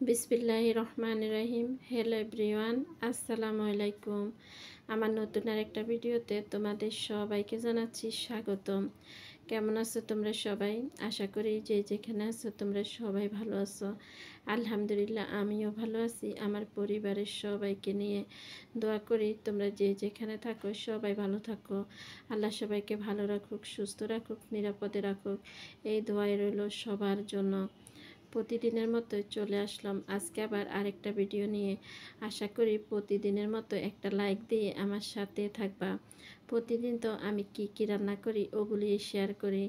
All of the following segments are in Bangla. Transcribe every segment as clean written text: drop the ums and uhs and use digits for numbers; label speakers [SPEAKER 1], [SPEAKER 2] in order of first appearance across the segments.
[SPEAKER 1] বিসমিল্লাহির রহমানির রহিম। হ্যালো এভরিওয়ান, আসসালামু আলাইকুম। আমার নতুন আরেকটা ভিডিওতে তোমাদের সবাইকে জানাচ্ছি স্বাগতম। কেমন আছো তোমরা সবাই? আশা করি যে যেখানে আছো তোমরা সবাই ভালো আছো। আলহামদুলিল্লাহ আমিও ভালো আছি। আমার পরিবারের সবাইকে নিয়ে দোয়া করি তোমরা যে যেখানে থাকো সবাই ভালো থাকো। আল্লাহ সবাইকে ভালো রাখুক, সুস্থ রাখুক, নিরাপদে রাখুক, এই দোয়াই রইল সবার জন্য। প্রতিদিনের মতো চলে আসলাম আজকে আবার আরেকটা ভিডিও নিয়ে। আশা করি প্রতিদিনের মতো একটা লাইক দিয়ে আমার সাথে থাকবা। প্রতিদিন তো আমি কি রান্না করি ওগুলি শেয়ার করি,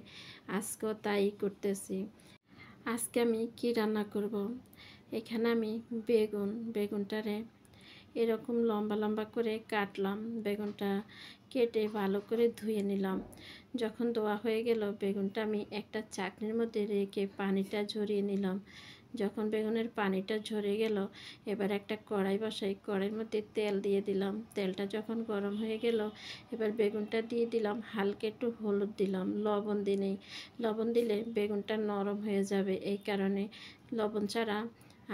[SPEAKER 1] আজকেও তাই করতেছি। আজকে আমি কি রান্না করব, এখানে আমি বেগুনটারে এরকম লম্বা লম্বা করে কাটলাম। বেগুনটা কেটে ভালো করে ধুয়ে নিলাম। যখন ধোয়া হয়ে গেল বেগুনটা আমি একটা চাটনির মধ্যে রেখে পানিটা ঝরিয়ে নিলাম। যখন বেগুনের পানিটা ঝরে গেল এবার একটা কড়াই বসাই, কড়াইয়ের মধ্যে তেল দিয়ে দিলাম। তেলটা যখন গরম হয়ে গেল এবার বেগুনটা দিয়ে দিলাম, হালকা একটু হলুদ দিলাম, লবণ দিই। লবণ দিলে বেগুনটা নরম হয়ে যাবে, এই কারণে লবণ ছাড়া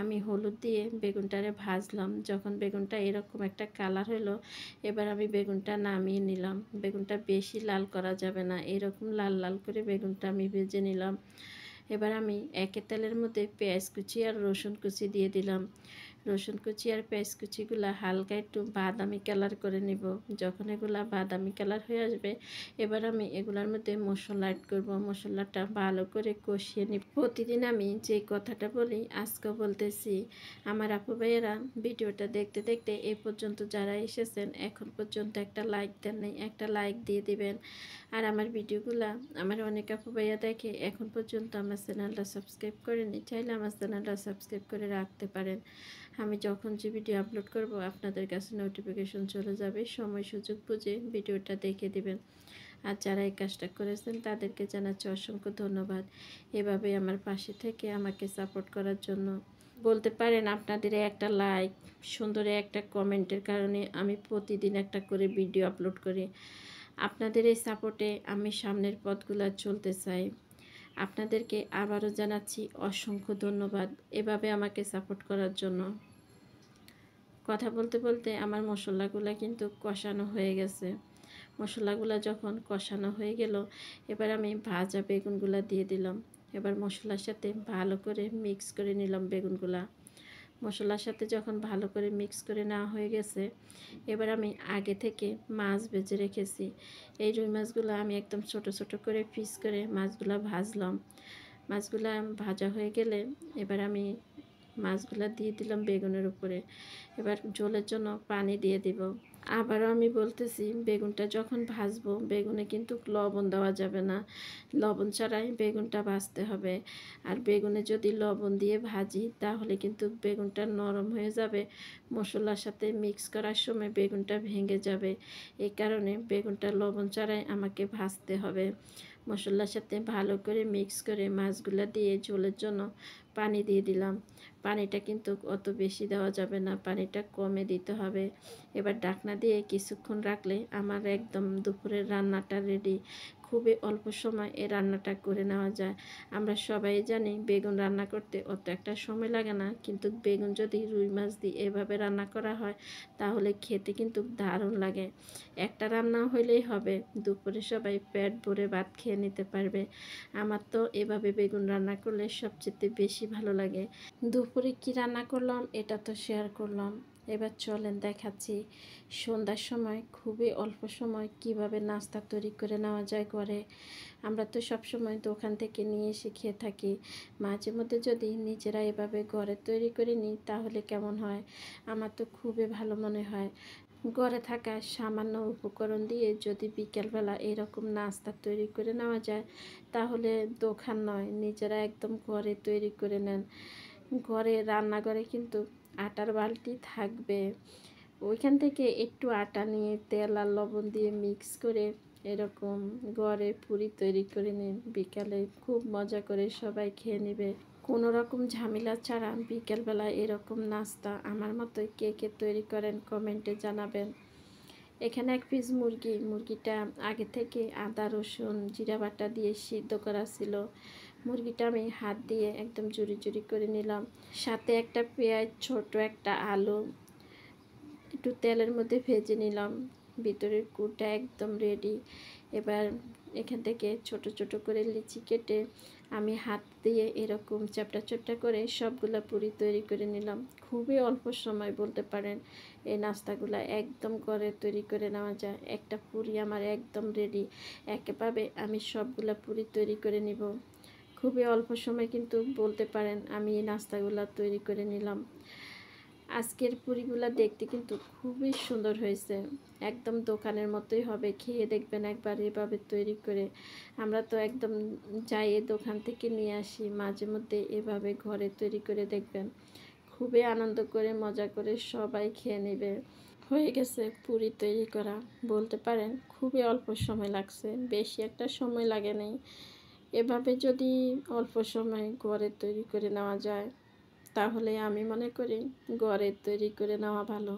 [SPEAKER 1] আমি হলুদ দিয়ে বেগুনটারে ভাজলাম। যখন বেগুনটা এরকম একটা কালার হলো এবার আমি বেগুনটা নামিয়ে নিলাম। বেগুনটা বেশি লাল করা যাবে না, এরকম লাল লাল করে বেগুনটা আমি ভেজে নিলাম। এবার আমি একে তেলের মধ্যে পেঁয়াজ কুচি আর রসুন কুচি দিয়ে দিলাম। রসুন কুচি আর পেঁয়াজ কুচিগুলো হালকা একটু বাদামি কালার করে নিব। যখন এগুলা বাদামি কালার হয়ে আসবে এবার আমি এগুলার মধ্যে মশলা অ্যাড করব। মশলাটা ভালো করে কষিয়ে নিব। প্রতিদিন আমি যে কথাটা বলি আজকেও বলতেছি। আমার আপু ভাইয়েরা ভিডিওটা দেখতে দেখতে এই পর্যন্ত যারা এসেছেন এখন পর্যন্ত একটা লাইক দেন নাই, একটা লাইক দিয়ে দিবেন। আর আমার ভিডিওগুলা আমার অনেক আপু ভাইয়া দেখে এখন পর্যন্ত আমার চ্যানেলটা সাবস্ক্রাইব করেনি, চাইলে আমার চ্যানেলটা সাবস্ক্রাইব করে রাখতে পারেন। আমি যখন যে ভিডিও আপলোড করব আপনাদের কাছে নোটিফিকেশন চলে যাবে, সময় সুযোগ বুঝে ভিডিওটা দেখে দিবেন। আর যারা এই কাজটা করেছেন তাদেরকে জানাচ্ছি অসংখ্য ধন্যবাদ। এভাবে আমার পাশে থেকে আমাকে সাপোর্ট করার জন্য। বলতে পারেন আপনাদের একটা লাইক, সুন্দর একটা কমেন্টের কারণে আমি প্রতিদিন একটা করে ভিডিও আপলোড করি। আপনাদের এই সাপোর্টে আমি সামনের পথগুলো চলতে চাই। আপনাদেরকে আবারও জানাচ্ছি অসংখ্য ধন্যবাদ এভাবে আমাকে সাপোর্ট করার জন্য। কথা বলতে বলতে আমার মশলাগুলো কিন্তু কষানো হয়ে গেছে। মশলাগুলো যখন কষানো হয়ে গেল এবার আমি ভাজা বেগুনগুলো দিয়ে দিলাম। এবার মশলার সাথে ভালো করে মিক্স করে নিলাম বেগুনগুলা। মশলার সাথে যখন ভালো করে মিক্স করে নেওয়া হয়ে গেছে এবার আমি আগে থেকে মাছ ভেজে রেখেছি। এই রুই মাছগুলো আমি একদম ছোট ছোট করে পিস করে মাছগুলো ভাজলাম। মাছগুলো ভাজা হয়ে গেলে এবার আমি মাছগুলো দিয়ে দিলাম বেগুনের উপরে। এবার ঝোলের জন্য পানি দিয়ে দিব। আবারও আমি বলতেছি, বেগুনটা যখন ভাজবো বেগুনে কিন্তু লবণ দেওয়া যাবে না, লবণ ছাড়াই বেগুনটা ভাজতে হবে। আর বেগুনে যদি লবণ দিয়ে ভাজি তাহলে কিন্তু বেগুনটা নরম হয়ে যাবে, মশলার সাথে মিক্স করার সময় বেগুনটা ভেঙে যাবে। এই কারণে বেগুনটা লবণ ছাড়াই আমাকে ভাজতে হবে। মশলার সাথে ভালো করে মিক্স করে মাছগুলো দিয়ে ঝোলের জন্য পানি দিয়ে দিলাম। পানিটা কিন্তু অত বেশি দেওয়া যাবে না, পানিটা কমে দিতে হবে। এবার ঢাকনা দিয়ে কিছুক্ষণ রাখলে আমার একদম দুপুরের রান্নাটা রেডি। খুবই অল্প সময় এই রান্নাটা করে নেওয়া যায়। আমরা সবাই জানি বেগুন রান্না করতে অত একটা সময় লাগে না, কিন্তু বেগুন যদি রুই মাছ দিয়ে এভাবে রান্না করা হয় তাহলে খেতে কিন্তু দারুণ লাগে। একটা রান্না হইলেই হবে, দুপুরে সবাই পেট ভরে ভাত খেয়ে নিতে পারবে। আমার তো এভাবে বেগুন রান্না করলে সবচেয়ে বেশি ভালো লাগে। দুপুরে কি রান্না করলাম এটা তো শেয়ার করলাম। এবার চলেন দেখাচ্ছি সন্ধ্যার সময় খুবই অল্প সময় কিভাবে নাস্তা তৈরি করে নেওয়া যায় ঘরে। আমরা তো সব সময় দোকান থেকে নিয়ে এসে খেয়ে থাকি, মাঝে মধ্যে যদি নিজেরা এভাবে ঘরে তৈরি করে নিই তাহলে কেমন হয়? আমার তো খুবই ভালো মনে হয়। ঘরে থাকা সামান্য উপকরণ দিয়ে যদি বিকেলবেলা এরকম নাস্তা তৈরি করে নেওয়া যায় তাহলে দোকান নয়, নিজেরা একদম ঘরে তৈরি করে নেন। ঘরে রান্নাঘরে কিন্তু আটার বালতি থাকবে, ওইখান থেকে একটু আটা নিয়ে তেল আর লবণ দিয়ে মিক্স করে এরকম ঘরে পুরি তৈরি করে নিন, বিকালে খুব মজা করে সবাই খেয়ে নেবে। কোনো রকম ঝামেলা ছাড়া বিকেলবেলা এরকম নাস্তা আমার মতোই কে কে তৈরি করেন কমেন্টে জানাবেন। এখানে এক পিস মুরগিটা আগে থেকে আদা রসুন জিরা বাটা দিয়ে সিদ্ধ করা ছিল। মুরগিটা আমি হাত দিয়ে একদম জুরি জুরি করে নিলাম। সাথে একটা পেঁয়াজ, ছোট একটা আলু একটু তেলের মধ্যে ভেজে নিলাম। ভিতরের কুটা একদম রেডি। এবার এখান থেকে ছোট ছোট করে লিচি কেটে আমি হাত দিয়ে এরকম চ্যাপটা চ্যাপটা করে সবগুলা পুরি তৈরি করে নিলাম। খুবই অল্প সময় বলতে পারেন এই নাস্তাগুলা একদম ঘরে তৈরি করে নেওয়া যায়। একটা পুরি আমার একদম রেডি। একেভাবে আমি সবগুলা পুরি তৈরি করে নিব। খুবই অল্প সময় কিন্তু বলতে পারেন আমি এই নাস্তাগুলা তৈরি করে নিলাম। আজকের পুরিগুলা দেখতে কিন্তু খুবই সুন্দর হয়েছে। একদম দোকানের মতোই হবে, খেয়ে দেখবেন একবার এভাবে তৈরি করে। আমরা তো একদম যাই দোকান থেকে নিয়ে আসি, মাঝে মধ্যে এভাবে ঘরে তৈরি করে দেখবেন। খুবই আনন্দ করে মজা করে সবাই খেয়ে নেবে। হয়ে গেছে পুরি তৈরি করা, বলতে পারেন খুবই অল্প সময় লাগছে, বেশি একটা সময় লাগে নাই। এভাবে যদি অল্প সময় ঘরে তৈরি করে নেওয়া যায় তাহলে আমি মনে করি ঘরে তৈরি করে নেওয়া ভালো।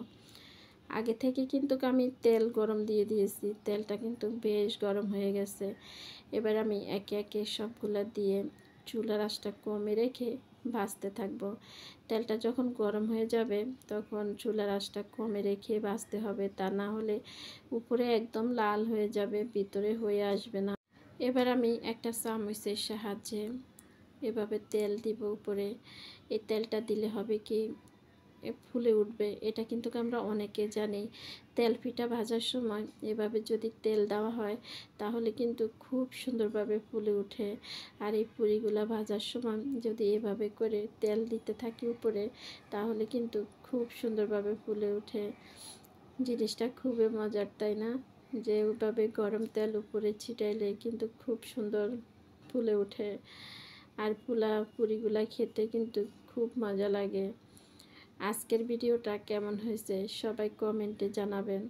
[SPEAKER 1] আগে থেকে কিন্তু আমি তেল গরম দিয়ে দিয়েছি, তেলটা কিন্তু বেশ গরম হয়ে গেছে। এবার আমি একে একে সবগুলা দিয়ে চুলার আঁচটা কমে রেখে ভাজতে থাকবো। তেলটা যখন গরম হয়ে যাবে তখন চুলার আঁচটা কমে রেখে ভাজতে হবে, তা না হলে উপরে একদম লাল হয়ে যাবে, ভিতরে হয়ে আসবে না। এবার আমি একটা চামচের সাহায্যে এভাবে তেল দিব উপরে। এই তেলটা দিলে হবে কি ফুলে উঠবে, এটা কিন্তু আমরা অনেকে জানি। তেল পিঠা ভাজার সময় এভাবে যদি তেল দেওয়া হয় তাহলে কিন্তু খুব সুন্দরভাবে ফুলে ওঠে। আর এই পুরিগুলা ভাজার সময় যদি এভাবে করে তেল দিতে থাকি উপরে তাহলে কিন্তু খুব সুন্দরভাবে ফুলে ওঠে। জিনিসটা খুবই মজার, তাই না? যে ওইভাবে গরম তেল উপরে ছিটাইলে কিন্তু খুব সুন্দর ফুলে ওঠে। আর ফুলা পুরিগুলা খেতে কিন্তু খুব মজা লাগে। আজকের ভিডিওটা কেমন হয়েছে সবাই কমেন্টে জানাবেন।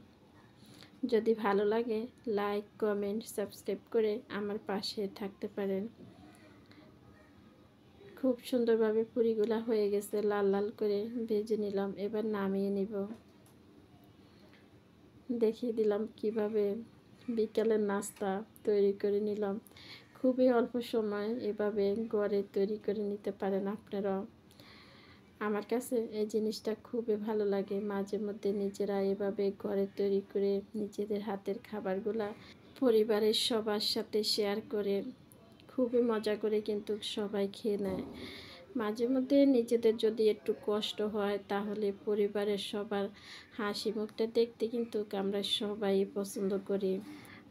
[SPEAKER 1] যদি ভালো লাগে লাইক, কমেন্ট, সাবস্ক্রাইব করে আমার পাশে থাকতে পারেন। খুব সুন্দরভাবে পুরিগুলা হয়ে গেছে, লাল লাল করে ভেজে নিলাম। এবার নামিয়ে নিব। দেখিয়ে দিলাম কিভাবে বিকালের নাস্তা তৈরি করে নিলাম। খুবই অল্প সময় এভাবে ঘরে তৈরি করে নিতে পারেন আপনারা। আমার কাছে এই জিনিসটা খুবই ভালো লাগে। মাঝে মধ্যে নিজেরা এভাবে ঘরে তৈরি করে নিজেদের হাতের খাবারগুলা পরিবারের সবার সাথে শেয়ার করে খুবই মজা করে কিন্তু সবাই খেয়ে নেয়। মাঝে মধ্যে নিজেদের যদি একটু কষ্ট হয় তাহলে পরিবারের সবার হাসি মুখটা দেখতে কিন্তু আমরা সবাই পছন্দ করি।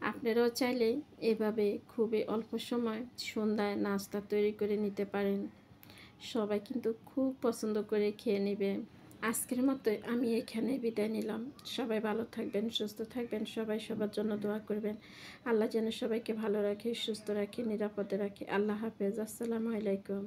[SPEAKER 1] আপনারাও চাইলে এভাবে খুবই অল্প সময় সন্ধ্যায় নাস্তা তৈরি করে নিতে পারেন। সবাই কিন্তু খুব পছন্দ করে খেয়ে নেবে। আজকের মতো আমি এখানে বিদায় নিলাম। সবাই ভালো থাকবেন, সুস্থ থাকবেন, সবাই সবার জন্য দোয়া করবেন। আল্লাহ যেন সবাইকে ভালো রাখে, সুস্থ রাখে, নিরাপদে রাখে। আল্লাহ হাফেজ। আসসালামু আলাইকুম।